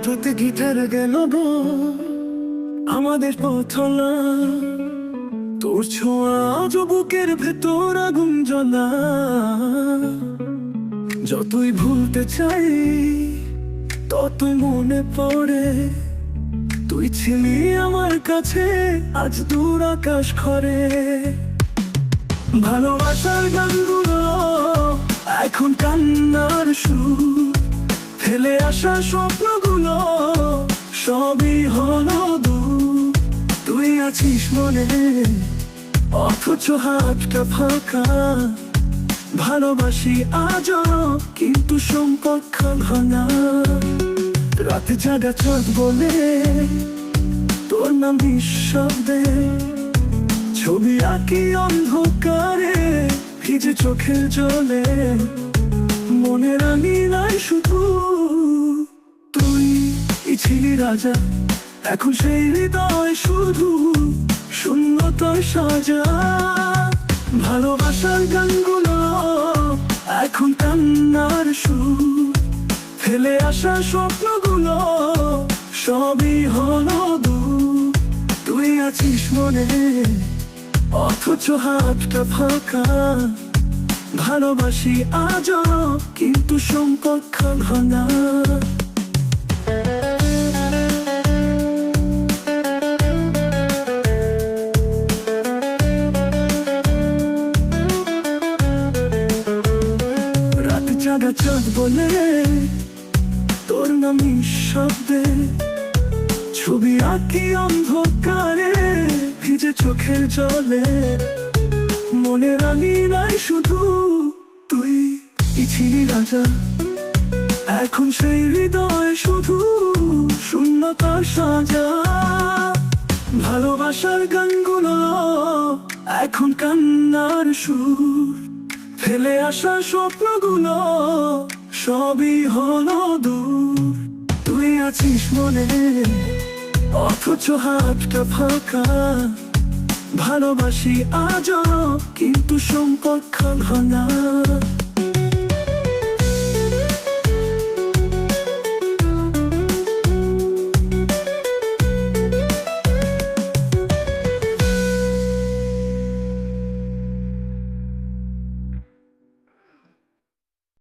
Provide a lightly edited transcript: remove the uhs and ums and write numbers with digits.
হঠাৎ গিটার গেল গো আমাদের পথলা, তোর ছোঁয়া আজ বুকের ভেতর আগুন জ্বলা। যতই ভুলতে চাই ততই মনে পড়ে, তুই ছিলি আমার কাছে আজ দূর আকাশ খরে। ভালোবাসার গানগুলো এখন কান্নার সুর, ফেলে আসা স্বপ্নগুলো সবই হলো দূর। তুই আছিস মনে অথচ হাতটা ফাঁকা, ভালোবাসি আজও কিন্তু সম্পর্ক ভাঙা। রাতে জাগা চাঁদ বলে তোর নাম নিঃশব্দে, ছবি আঁকি অন্ধকারে ভিজে চোখের জলে। মনে রাঙি নাই শুধু তুই ছিলি রাজা, এখন সেই হৃদয় শুধু শূন্যতার সাজা। ভালোবাসার গানগুলো এখন কান্নার সুর, ফেলে আসা স্বপ্নগুলো সবই হলো দূর। তুই আছিস মনে অথচ হাতটা ফাঁকা, ভালোবাসি আজও কিন্তু সম্পর্ক ভাঙা। রাত জাগা চাঁদ বলে তোর নাম নিঃশব্দে, ছবি আঁকি অন্ধকারে ভিজে চোখের জলে। মনে রাঙি নাই শুধু তুই ছিলি রাজা, এখন সেই হৃদয় শুধু শূন্যতার সাজা। ভালোবাসার গানগুলো এখন কান্নার সুর, ফেলে আসা স্বপ্নগুলো সবই হলো দূর। তুই আছিস মনে অথচ হাতটা ফাঁকা, ভালোবাসি আজও কিন্তু সম্পর্ক ভাঙা।